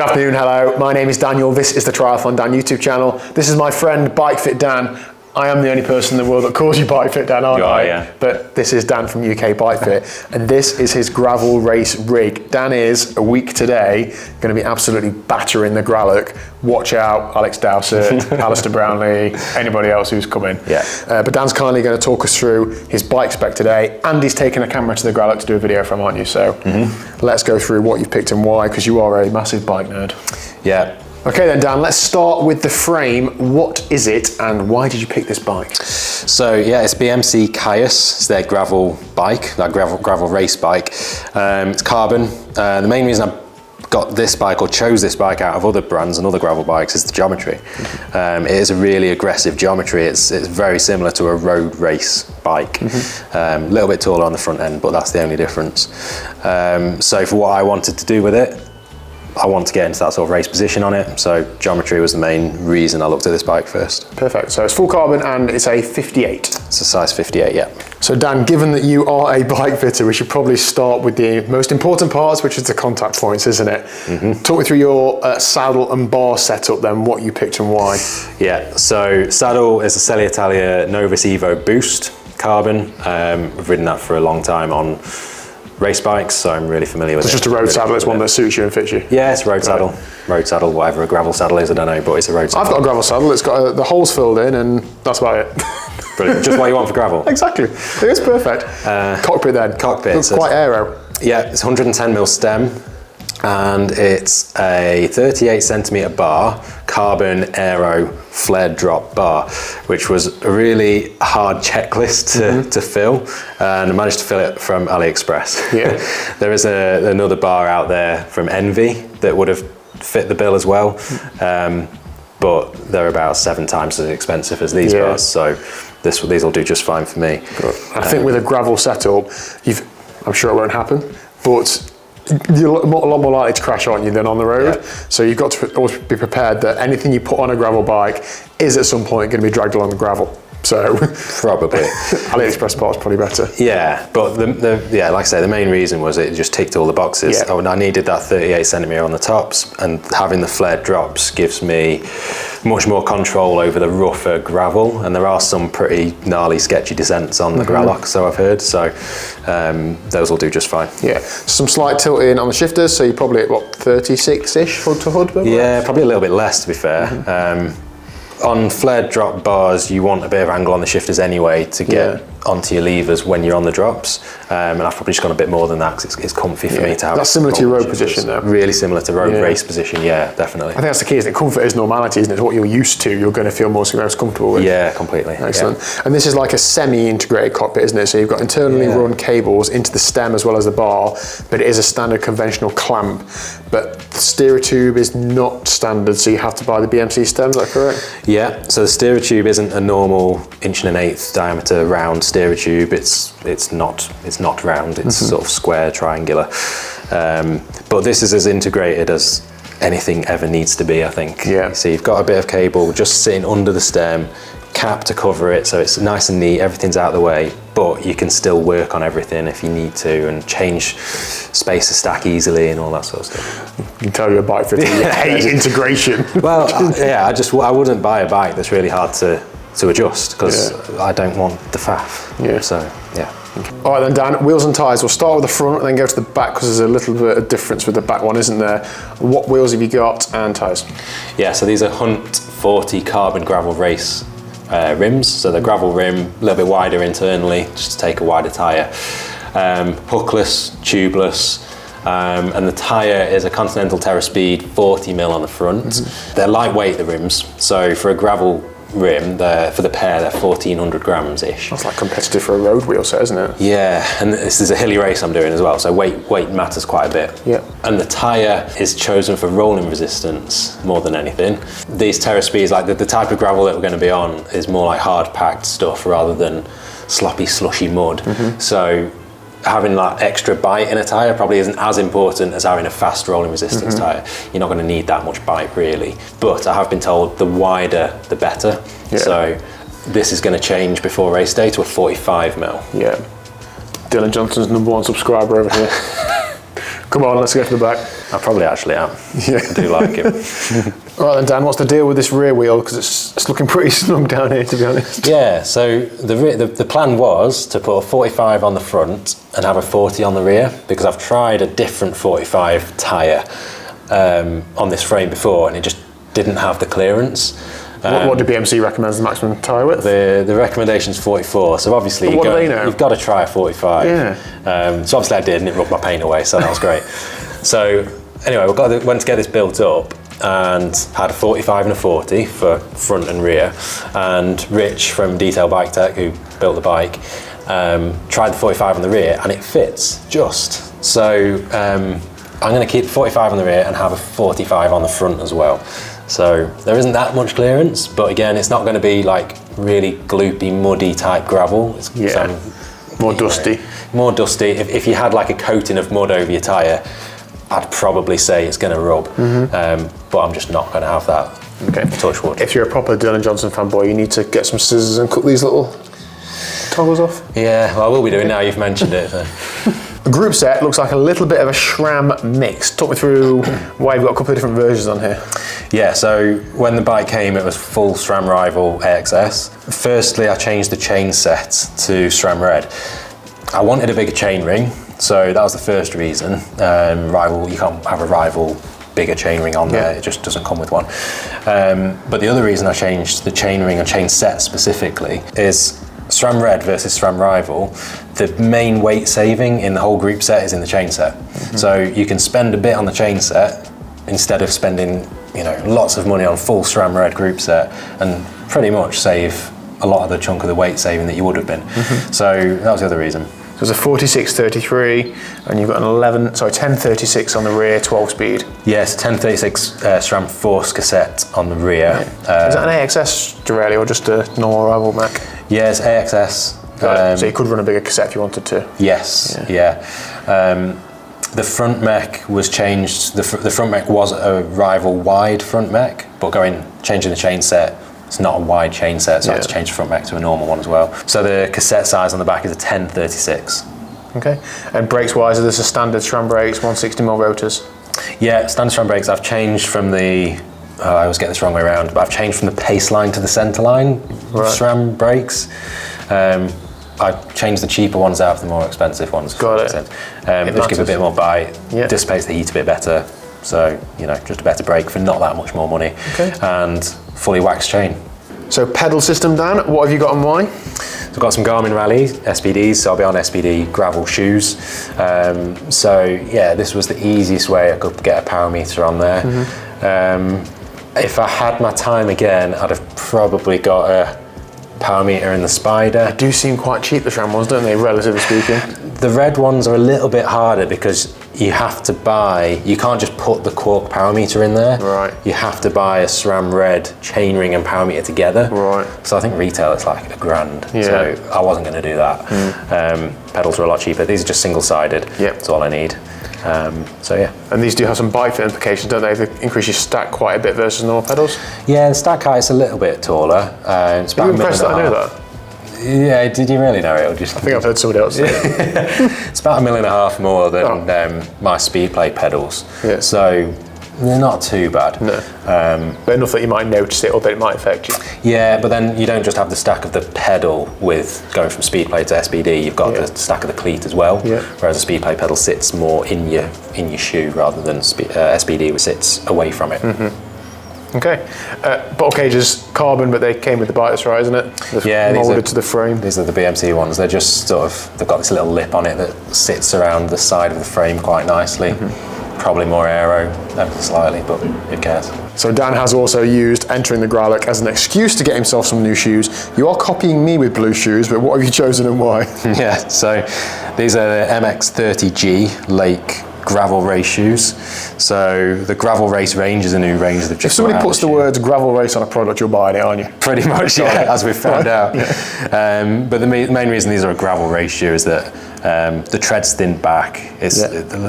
Good afternoon, hello. My name is Daniel. This is the TriathlonDan YouTube channel. This is my friend Bike Fit Dan. I am the only person in the world that calls you Bike Fit Dan, aren't I? Yeah. But this is Dan from UK Bike Fit, and this is his gravel race rig. Dan is, a week today, going to be absolutely battering the Gralloch. Watch out, Alex Dowsett, Alistair Brownlee, anybody else who's coming. Yeah. But Dan's kindly going to talk us through his bike spec today, and he's taken a camera to the Gralloch to do a video from, aren't you? So let's go through what you've picked and why, because you are a massive bike nerd. Yeah. Okay then, Dan, let's start with the frame. What is it and why did you pick this bike? So yeah, it's BMC Caius. It's their gravel bike, their gravel race bike. It's carbon. The main reason I got this bike or chose this bike out of other brands and other gravel bikes is the geometry. It is a really aggressive geometry. It's very similar to a road race bike. A little bit taller on the front end, but that's the only difference. So for what I wanted to do with it, I want to get into that sort of race position on it, so geometry was the main reason I looked at this bike first. Perfect, so it's full carbon and it's a 58. It's a size 58, yeah. So Dan, given that you are a bike fitter, we should probably start with the most important parts, which is the contact points, isn't it? Talk me through your saddle and bar setup then, what you picked and why. Yeah, so saddle is a Selle Italia Novus Evo Boost carbon. I've ridden that for a long time on race bikes, so I'm really familiar with it. It's just a road saddle, it's one that suits you and fits you? Yeah, it's a road saddle. Road saddle, whatever a gravel saddle is, I don't know, but it's a road saddle. I've got a gravel saddle, it's got the holes filled in and that's about it. Brilliant, just what you want for gravel. Exactly, it is perfect. Cockpit then. Cockpit. Looks quite aero. Yeah, it's 110mm stem and it's a 38 centimetre bar, carbon aero flared drop bar, which was a really hard checklist to fill, and I managed to fill it from AliExpress. Yeah. There is another bar out there from Envy that would have fit the bill as well, but they're about 7 times as expensive as these bars, so these will do just fine for me. I think with a gravel setup, I'm sure it won't happen, but you're a lot more likely to crash, aren't you, than on the road? Yeah. So you've got to always be prepared that anything you put on a gravel bike is at some point going to be dragged along the gravel. So probably AliExpress part's probably better. Yeah, but yeah, like I say, the main reason was it just ticked all the boxes. Yeah. I needed that 38 centimetre on the tops, and having the flared drops gives me much more control over the rougher gravel, and there are some pretty gnarly, sketchy descents on the Gralloch, so I've heard, so those will do just fine. Yeah, some slight tilting on the shifters, so you're probably at what, 36-ish hood to hood? Yeah, probably a little bit less to be fair. On flared drop bars, you want a bit of angle on the shifters anyway to get onto your levers when you're on the drops. And I've probably just gone a bit more than that because it's comfy for me to have. That's similar to your road position though. Really similar to road race position, yeah, definitely. I think that's the key, isn't it? Comfort is normality, isn't it? It's what you're used to, you're going to feel most comfortable with. Yeah, completely. Excellent. Yeah. And this is like a semi-integrated cockpit, isn't it? So you've got internally run cables into the stem as well as the bar, but it is a standard conventional clamp. But the steerer tube is not standard, so you have to buy the BMC stem, is that correct? Yeah, so the steerer tube isn't a normal 1.1/8" diameter round steerer tube. It's not round, it's sort of square, triangular. But this is as integrated as anything ever needs to be, I think. Yeah. So you've got a bit of cable just sitting under the stem, cap to cover it, so it's nice and neat, everything's out of the way, but you can still work on everything if you need to and change space to stack easily and all that sort of stuff. You can tell you're a bike fitter, you hate integration. Well, yeah, I wouldn't buy a bike that's really hard to adjust because I don't want the faff. Yeah. So, yeah. All right then, Dan, wheels and tyres. We'll start with the front and then go to the back because there's a little bit of difference with the back one, isn't there? What wheels have you got and tyres? Yeah, so these are Hunt 40 carbon gravel race rims. So the gravel rim, a little bit wider internally, just to take a wider tyre. Hookless, tubeless, and the tyre is a Continental Terra Speed 40mm on the front. They're lightweight, the rims, so for a gravel rim, for the pair, they're 1,400 grams-ish. That's like competitive for a road wheel set, isn't it? Yeah, and this is a hilly race I'm doing as well, so weight matters quite a bit. Yeah. And the tyre is chosen for rolling resistance more than anything. These Terra Speeds, like the type of gravel that we're going to be on is more like hard-packed stuff rather than sloppy, slushy mud. So having that extra bite in a tyre probably isn't as important as having a fast rolling resistance tyre. You're not going to need that much bite really, but I have been told the wider the better. So this is going to change before race day to a 45mm. Yeah, Dylan Johnson's #1 subscriber over here. Come on, let's go to the back. I probably actually am. Yeah. I do like it. Right then, Dan, what's the deal with this rear wheel? Because it's looking pretty snug down here, to be honest. Yeah, so the plan was to put a 45 on the front and have a 40 on the rear, because I've tried a different 45 tyre on this frame before and it just didn't have the clearance. What do BMC recommend as the maximum tyre width? The recommendation is 44, so obviously you've got to try a 45. Yeah. So obviously I did, and it rubbed my paint away, so that was great. So anyway, went to get this built up and had a 45 and a 40 for front and rear. And Rich from Detail Bike Tech, who built the bike, tried the 45 on the rear and it fits just. So I'm going to keep 45 on the rear and have a 45 on the front as well. So there isn't that much clearance, but again, it's not going to be like really gloopy, muddy type gravel. It's more dusty. More dusty. If you had like a coating of mud over your tyre, I'd probably say it's going to rub, but I'm just not going to have that. Okay. Touch wood. If you're a proper Dylan Johnson fanboy, you need to get some scissors and cut these little toggles off. Yeah, well, I will be doing now you've mentioned it. So. The group set looks like a little bit of a SRAM mix. Talk me through why you've got a couple of different versions on here. Yeah, so when the bike came, it was full SRAM Rival AXS. Firstly, I changed the chain set to SRAM Red. I wanted a bigger chain ring, so that was the first reason. Rival, you can't have a Rival bigger chain ring on there, it just doesn't come with one. But the other reason I changed the chain ring and chain set specifically is SRAM Red versus SRAM Rival, the main weight saving in the whole group set is in the chain set. So you can spend a bit on the chain set instead of spending lots of money on full SRAM Red group set and pretty much save a lot of the chunk of the weight saving that you would have been. So that was the other reason. So it's a 4633 and you've got an 1036 on the rear, 12 speed. Yes, 1036 SRAM Force cassette on the rear. Is that an AXS directly or just a normal Rival Mac? Yes, AXS. So you could run a bigger cassette if you wanted to. Yes, the front mech was changed. The front mech was a Rival wide front mech, but changing the chain set, it's not a wide chain set, so I had to change the front mech to a normal one as well. So the cassette size on the back is a 1036. Okay, and brakes wise, are this a standard SRAM brakes, 160mm rotors? Yeah, standard SRAM brakes. I've changed from I always get this wrong way around, but I've changed from the pace line to the centre line SRAM brakes. I've changed the cheaper ones out for the more expensive ones. Got it. Just give a bit more bite, dissipates the heat a bit better. So, just a better brake for not that much more money. Okay. And fully waxed chain. So pedal system, Dan, what have you got and why? So I've got some Garmin Rally SPDs, so I'll be on SPD gravel shoes. This was the easiest way I could get a power meter on there. If I had my time again, I'd have probably got a power meter in the Spider. They do seem quite cheap, the SRAM ones, don't they, relatively speaking? The red ones are a little bit harder because you have to you can't just put the Quark power meter in there. Right. You have to buy a SRAM Red chainring and power meter together. Right. So I think retail is like $1,000. Yeah. So I wasn't going to do that. Pedals are a lot cheaper. These are just single-sided. Yep. That's all I need. And these do have some bike fit implications, don't they? They increase your stack quite a bit versus normal pedals. Yeah, the stack height's a little bit taller. It's about Are you impressed that I know that? Yeah, did you really know it? Or just... I think I've heard somebody else say it. It's about $1.5 million more than my Speedplay pedals. Yeah. So they're not too bad. No. But enough that you might notice it or that it might affect you. Yeah, but then you don't just have the stack of the pedal with going from Speedplay to SPD, you've got the stack of the cleat as well. Yeah. Whereas a Speedplay pedal sits more in your shoe rather than SPD, which sits away from it. Okay. Bottle cages, carbon, but they came with the bike, that's right, isn't it? They're moulded to the frame. These are the BMC ones. They're just they've got this little lip on it that sits around the side of the frame quite nicely. Probably more aero, ever slightly, but who cares? So Dan has also used entering the Gralloch as an excuse to get himself some new shoes. You are copying me with blue shoes, but what have you chosen and why? Yeah, so these are the MX-30G Lake gravel race shoes. So the gravel race range is a new range that just if somebody puts the words gravel race on a product, you're buying it, aren't you? Pretty much, yeah, as we've found out. Yeah. But the main reason these are a gravel race shoe is that the tread's thinned back. It's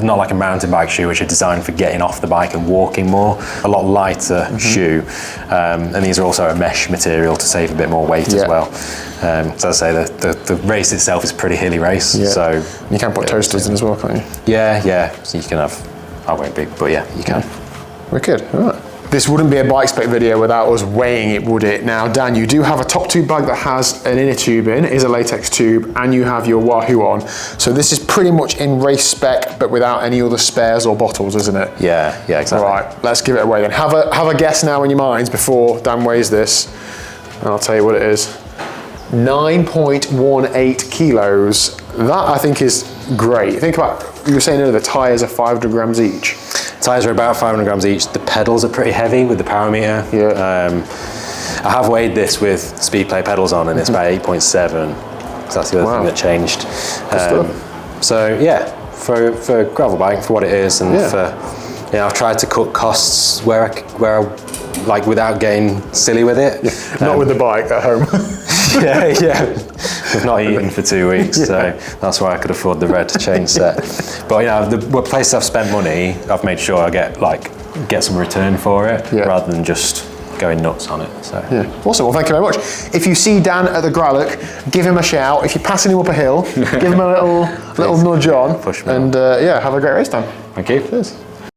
not like a mountain bike shoe, which are designed for getting off the bike and walking more. A lot lighter shoe. And these are also a mesh material to save a bit more weight as well. So as I say, the race itself is a pretty hilly race. So you can put toasters in as well, can't you? Yeah. So you can have I won't be, but yeah, you can. Wicked, all right. This wouldn't be a bike spec video without us weighing it, would it? Now, Dan, you do have a top tube bag that has an inner tube in, it is a latex tube, and you have your Wahoo on. So this is pretty much in race spec, but without any other spares or bottles, isn't it? Yeah, exactly. All right, let's give it away then. Have a guess now in your minds before Dan weighs this, and I'll tell you what it is. 9.18 kilos. That, I think, is great. Think about, you were saying earlier, the tyres are 500 grams each. Tyres are about 500 grams each. The pedals are pretty heavy with the power meter. Yeah. I have weighed this with speed plate pedals on, and it's about 8.7. So that's the other thing that changed. So yeah, for gravel bike, for what it is, and for, you know, I've tried to cut costs where I like without getting silly with it. Yeah. Not with the bike at home. yeah. We've not eaten for 2 weeks, so that's why I could afford the red Chainset. But you know, the places I've spent money, I've made sure I get some return for it, rather than just going nuts on it. So yeah, awesome. Well, thank you very much. If you see Dan at the Gralloch, give him a shout. If you're passing him up a hill, give him a little nudge on. Push me and yeah, have a great race time. Thank you. Cheers.